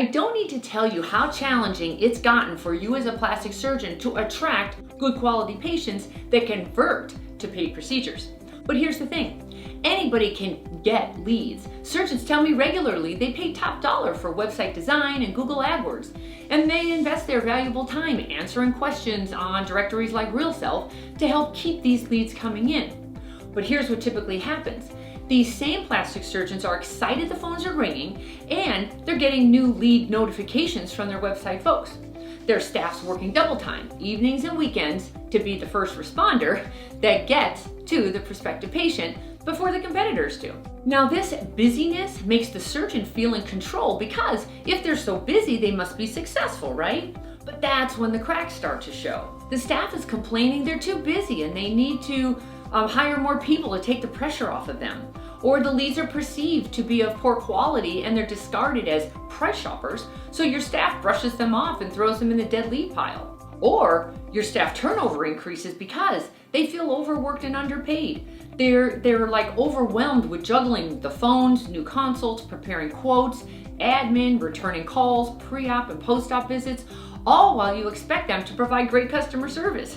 I don't need to tell you how challenging it's gotten for you as a plastic surgeon to attract good quality patients that convert to paid procedures. But here's the thing, anybody can get leads. Surgeons tell me regularly they pay top dollar for website design and Google AdWords, and they invest their valuable time answering questions on directories like RealSelf to help keep these leads coming in. But here's what typically happens. These same plastic surgeons are excited the phones are ringing and they're getting new lead notifications from their website folks. Their staff's working double time, evenings and weekends, to be the first responder that gets to the prospective patient before the competitors do. Now this busyness makes the surgeon feel in control because if they're so busy, they must be successful, right? But that's when the cracks start to show. The staff is complaining they're too busy and they need to hire more people to take the pressure off of them. Or the leads are perceived to be of poor quality and they're discarded as price shoppers, so your staff brushes them off and throws them in the dead lead pile. Or your staff turnover increases because they feel overworked and underpaid. They're like overwhelmed with juggling the phones, new consults, preparing quotes, admin, returning calls, pre-op and post-op visits, all while you expect them to provide great customer service.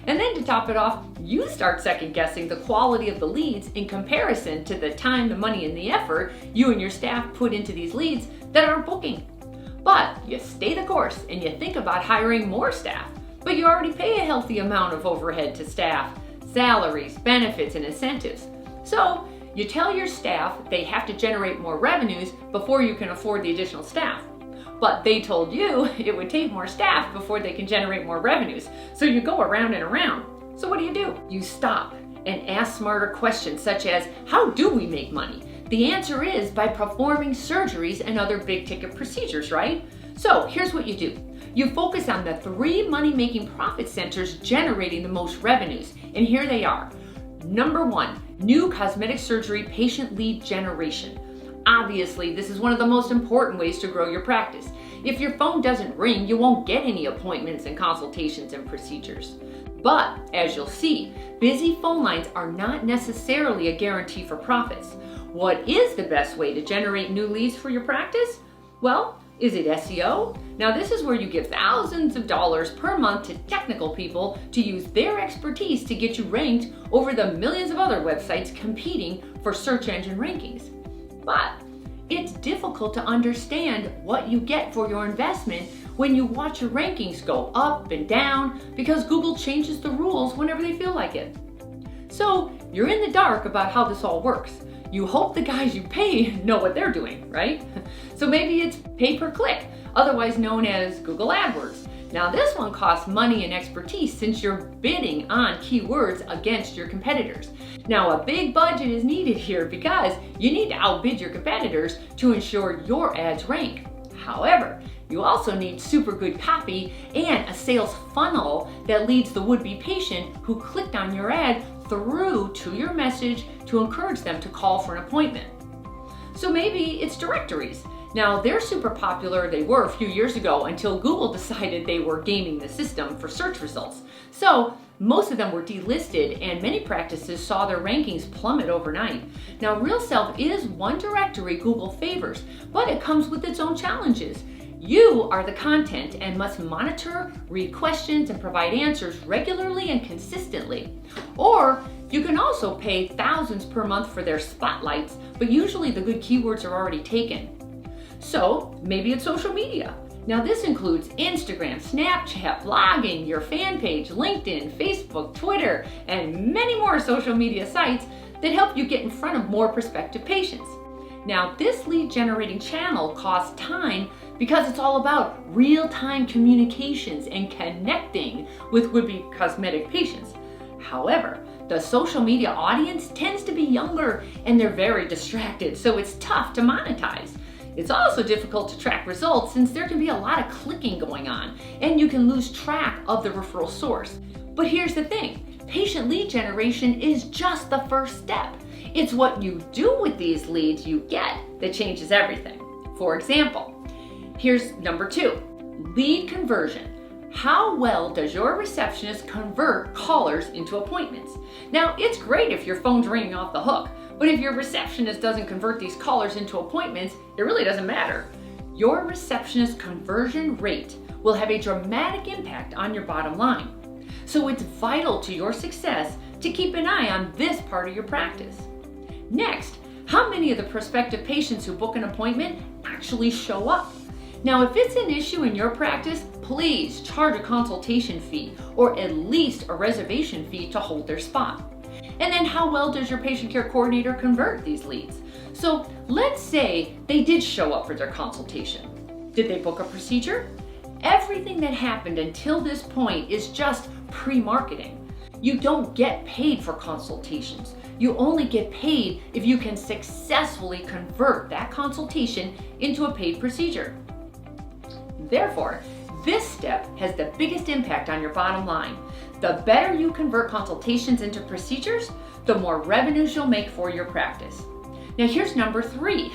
And then to top it off, you start second guessing the quality of the leads in comparison to the time, the money, and the effort you and your staff put into these leads that aren't booking. But you stay the course and you think about hiring more staff, but you already pay a healthy amount of overhead to staff, salaries, benefits, and incentives. So you tell your staff they have to generate more revenues before you can afford the additional staff. But they told you it would take more staff before they can generate more revenues. So you go around and around. So what do? You stop and ask smarter questions such as, how do we make money? The answer is by performing surgeries and other big ticket procedures, right? So here's what you do. You focus on the 3 money-making profit centers generating the most revenues. And here they are. Number 1, new cosmetic surgery patient lead generation. Obviously, this is one of the most important ways to grow your practice. If your phone doesn't ring, you won't get any appointments and consultations and procedures. But as you'll see, busy phone lines are not necessarily a guarantee for profits. What is the best way to generate new leads for your practice? Well, is it SEO? Now this is where you give thousands of dollars per month to technical people to use their expertise to get you ranked over the millions of other websites competing for search engine rankings. But it's difficult to understand what you get for your investment when you watch your rankings go up and down because Google changes the rules whenever they feel like it. So you're in the dark about how this all works. You hope the guys you pay know what they're doing, right? So maybe it's pay per click, otherwise known as Google AdWords. Now this one costs money and expertise since you're bidding on keywords against your competitors. Now a big budget is needed here because you need to outbid your competitors to ensure your ads rank. However, you also need super good copy and a sales funnel that leads the would-be patient who clicked on your ad through to your message to encourage them to call for an appointment. So maybe it's directories. Now they're super popular, they were a few years ago until Google decided they were gaming the system for search results. So most of them were delisted and many practices saw their rankings plummet overnight. Now RealSelf is one directory Google favors, but it comes with its own challenges. You are the content and must monitor, read questions, and provide answers regularly and consistently. Or you can also pay thousands per month for their spotlights, but usually the good keywords are already taken. So maybe it's social media. Now this includes Instagram, Snapchat, blogging, your fan page, LinkedIn, Facebook, Twitter, and many more social media sites that help you get in front of more prospective patients. Now this lead generating channel costs time because it's all about real-time communications and connecting with would-be cosmetic patients. However, the social media audience tends to be younger and they're very distracted, so it's tough to monetize. It's also difficult to track results since there can be a lot of clicking going on and you can lose track of the referral source. But here's the thing, patient lead generation is just the first step. It's what you do with these leads you get that changes everything. For example, here's number 2, lead conversion. How well does your receptionist convert callers into appointments? Now, it's great if your phone's ringing off the hook, but if your receptionist doesn't convert these callers into appointments, it really doesn't matter. your receptionist conversion rate will have a dramatic impact on your bottom line. So it's vital to your success to keep an eye on this part of your practice. Next, how many of the prospective patients who book an appointment actually show up? Now, if it's an issue in your practice, please charge a consultation fee or at least a reservation fee to hold their spot. And then how well does your patient care coordinator convert these leads? So let's say they did show up for their consultation. Did they book a procedure? Everything that happened until this point is just pre-marketing. You don't get paid for consultations. You only get paid if you can successfully convert that consultation into a paid procedure. Therefore, this step has the biggest impact on your bottom line. The better you convert consultations into procedures, the more revenues you'll make for your practice. Now here's number 3,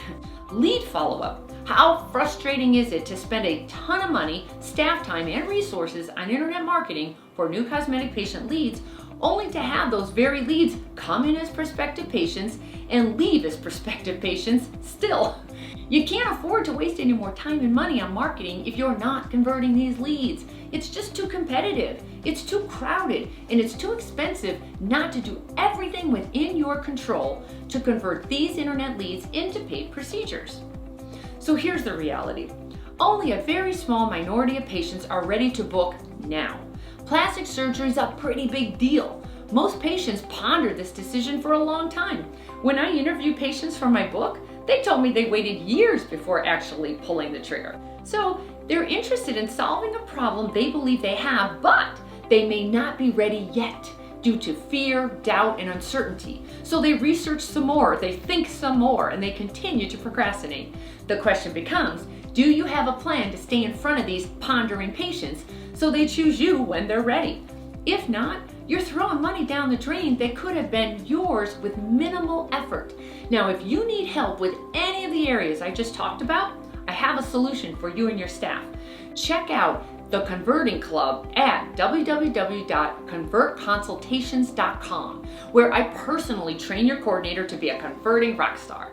lead follow-up. How frustrating is it to spend a ton of money, staff time, and resources on internet marketing for new cosmetic patient leads, only to have those very leads come in as prospective patients and leave as prospective patients still? You can't afford to waste any more time and money on marketing if you're not converting these leads. It's just too competitive, it's too crowded, and it's too expensive not to do everything within your control to convert these internet leads into paid procedures. So here's the reality. Only a very small minority of patients are ready to book now. Plastic surgery is a pretty big deal. Most patients ponder this decision for a long time. When I interview patients for my book, they told me they waited years before actually pulling the trigger. So they're interested in solving a problem they believe they have, but they may not be ready yet due to fear, doubt, and uncertainty. So they research some more, they think some more, and they continue to procrastinate. The question becomes, do you have a plan to stay in front of these pondering patients so they choose you when they're ready? If not, you're throwing money down the drain that could have been yours with minimal effort. Now, if you need help with any of the areas I just talked about, I have a solution for you and your staff. Check out the Converting Club at www.convertconsultations.com, where I personally train your coordinator to be a converting rock star.